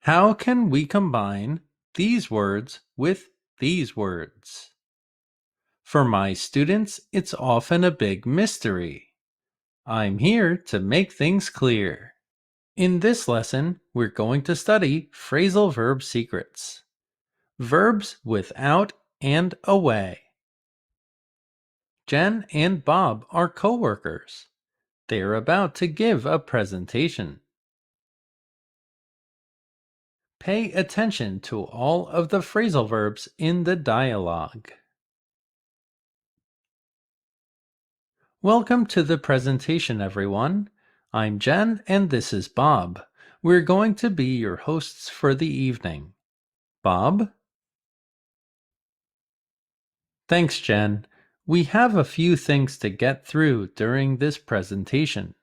How can we combine these words with these words? For my students, it's often a big mystery. I'm here to make things clear. In this lesson, we're going to study phrasal verb secrets. Verbs without and away. Jen and Bob are co-workers. They're about to give a presentation. Pay attention to all of the phrasal verbs in the dialogue. Welcome to the presentation, everyone. I'm Jen and this is Bob. We're going to be your hosts for the evening. Bob? Thanks, Jen. We have a few things to get through during this presentation.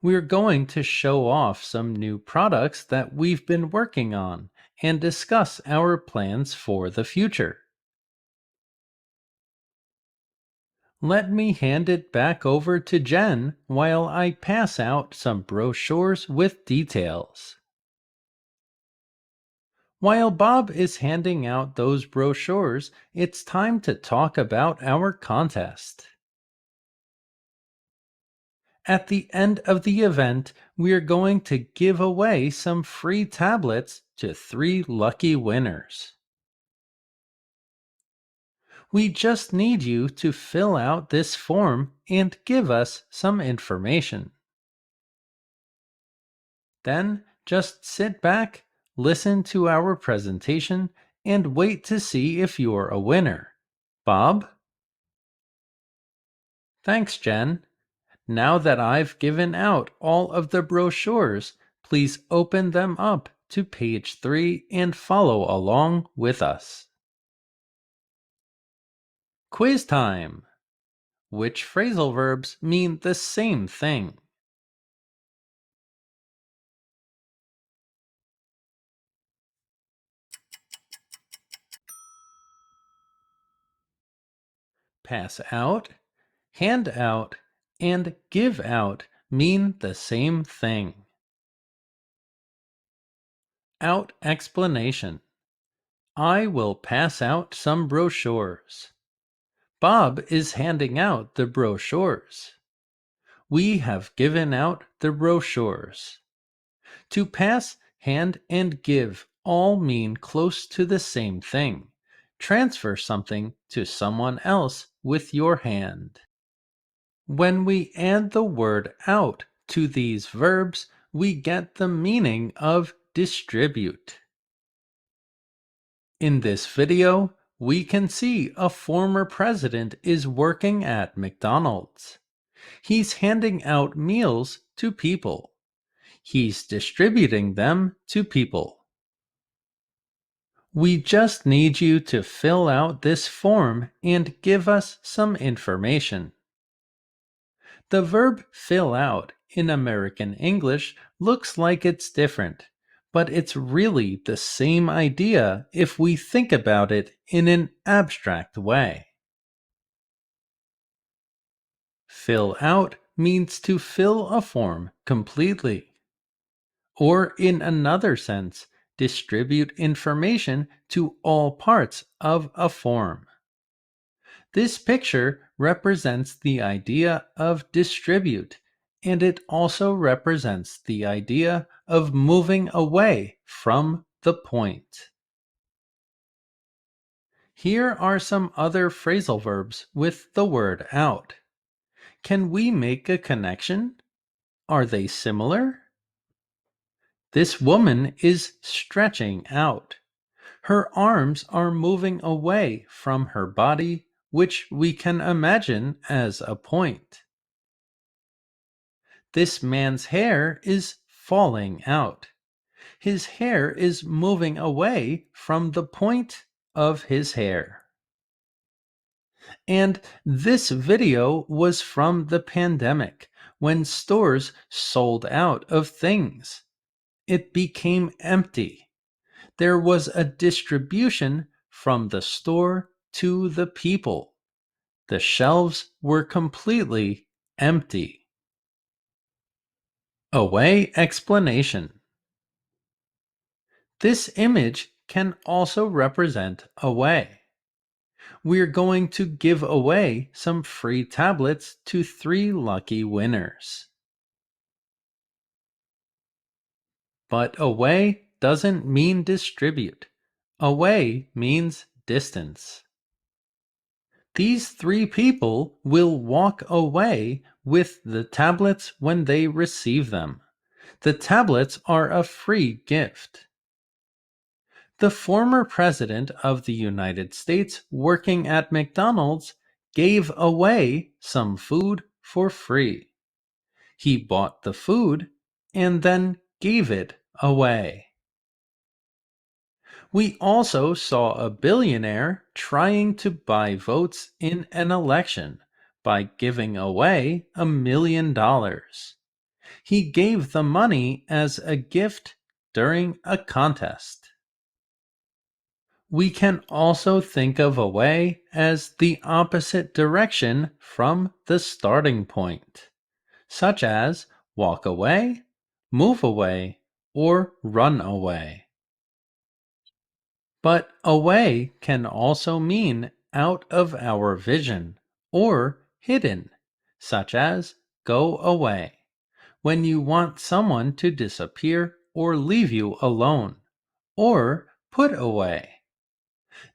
We're going to show off some new products that we've been working on and discuss our plans for the future. Let me hand it back over to Jen while I pass out some brochures with details. While Bob is handing out those brochures, it's time to talk about our contest. At the end of the event, we're going to give away some free tablets to 3 lucky winners. We just need you to fill out this form and give us some information. Then just sit back, listen to our presentation, and wait to see if you're a winner. Bob? Thanks, Jen. Now that I've given out all of the brochures, please open them up to page 3 and follow along with us. Quiz time! Which phrasal verbs mean the same thing? Pass out, hand out, and give out mean the same thing. Out explanation. I will pass out some brochures. Bob is handing out the brochures. We have given out the brochures. To pass, hand, and give all mean close to the same thing. Transfer something to someone else with your hand. When we add the word out to these verbs, we get the meaning of distribute. In this video, we can see a former president is working at McDonald's. He's handing out meals to people. He's distributing them to people. We just need you to fill out this form and give us some information. The verb fill out in American English looks like it's different, but it's really the same idea if we think about it in an abstract way. Fill out means to fill a form completely. Or in another sense, distribute information to all parts of a form. This picture represents the idea of distribute, and it also represents the idea of moving away from the point. Here are some other phrasal verbs with the word out. Can we make a connection? Are they similar? This woman is stretching out. Her arms are moving away from her body, which we can imagine as a point. This man's hair is falling out. His hair is moving away from the point of his hair. And this video was from the pandemic, when stores sold out of things. It became empty. There was a distribution from the store to the people. The shelves were completely empty. Away explanation. This image can also represent away. We're going to give away some free tablets to 3 lucky winners. But away doesn't mean distribute. Away means distance. These 3 people will walk away with the tablets when they receive them. The tablets are a free gift. The former president of the United States working at McDonald's gave away some food for free. He bought the food and then gave it away. We also saw a billionaire trying to buy votes in an election by giving away $1 million. He gave the money as a gift during a contest. We can also think of away as the opposite direction from the starting point, such as walk away, move away, or run away. But away can also mean out of our vision or hidden, such as go away, when you want someone to disappear or leave you alone, or put away.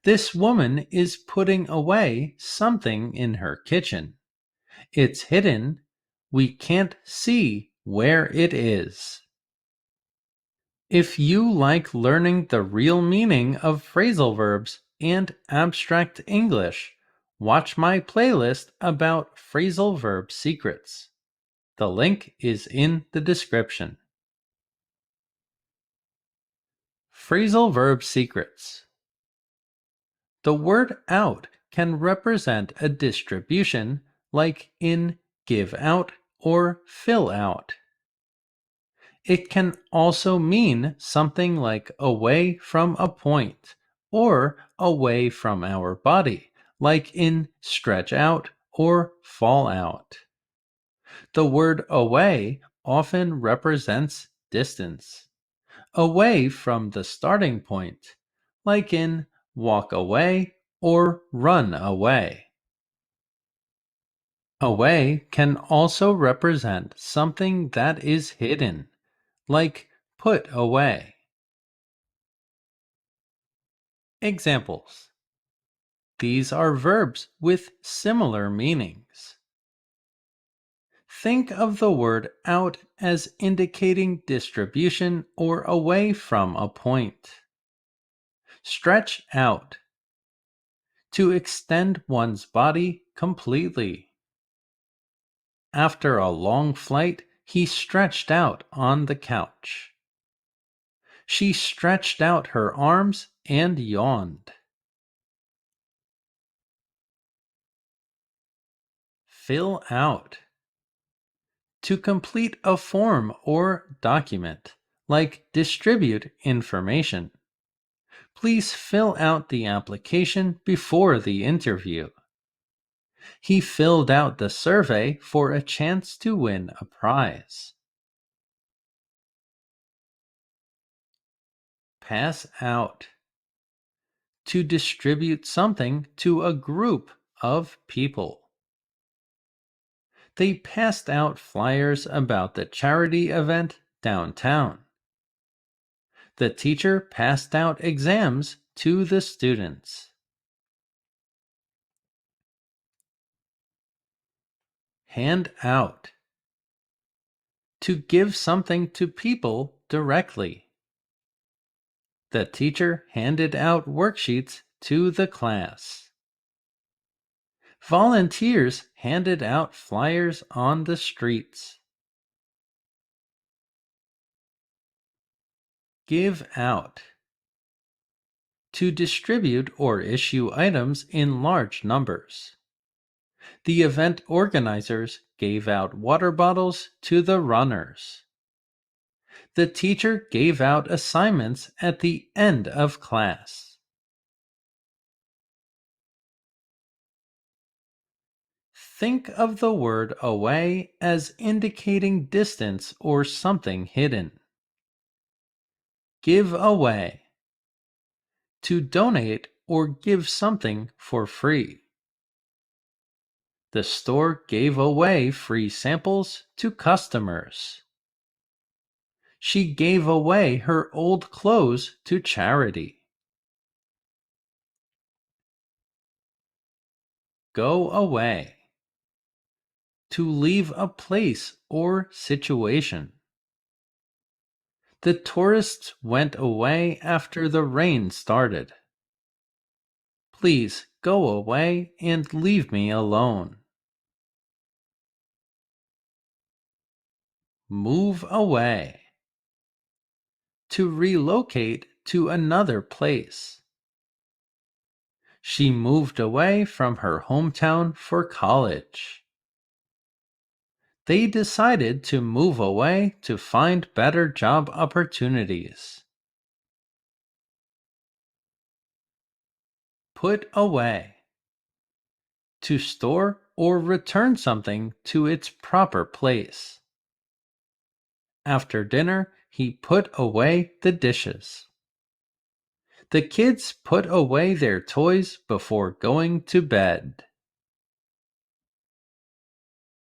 This woman is putting away something in her kitchen. It's hidden. We can't see where it is. If you like learning the real meaning of phrasal verbs and abstract English, watch my playlist about phrasal verb secrets. The link is in the description. Phrasal verb secrets. The word out can represent a distribution, like in give out or fill out. It can also mean something like away from a point or away from our body, like in stretch out or fall out. The word away often represents distance, away from the starting point, like in walk away or run away. Away can also represent something that is hidden, like put away. Examples. These are verbs with similar meanings. Think of the word out as indicating distribution or away from a point. Stretch out. To extend one's body completely. After a long flight, he stretched out on the couch. She stretched out her arms and yawned. Fill out. To complete a form or document, like distribute information. Please fill out the application before the interview. He filled out the survey for a chance to win a prize. Pass out. To distribute something to a group of people. They passed out flyers about the charity event downtown. The teacher passed out exams to the students. Hand out. To give something to people directly. The teacher handed out worksheets to the class. Volunteers handed out flyers on the streets. Give out. To distribute or issue items in large numbers. The event organizers gave out water bottles to the runners. The teacher gave out assignments at the end of class. Think of the word away as indicating distance or something hidden. Give away. To donate or give something for free. The store gave away free samples to customers. She gave away her old clothes to charity. Go away. To leave a place or situation. The tourists went away after the rain started. Please go away and leave me alone. Move away. To relocate to another place. She moved away from her hometown for college. They decided to move away to find better job opportunities. Put away. To store or return something to its proper place. After dinner, he put away the dishes. The kids put away their toys before going to bed.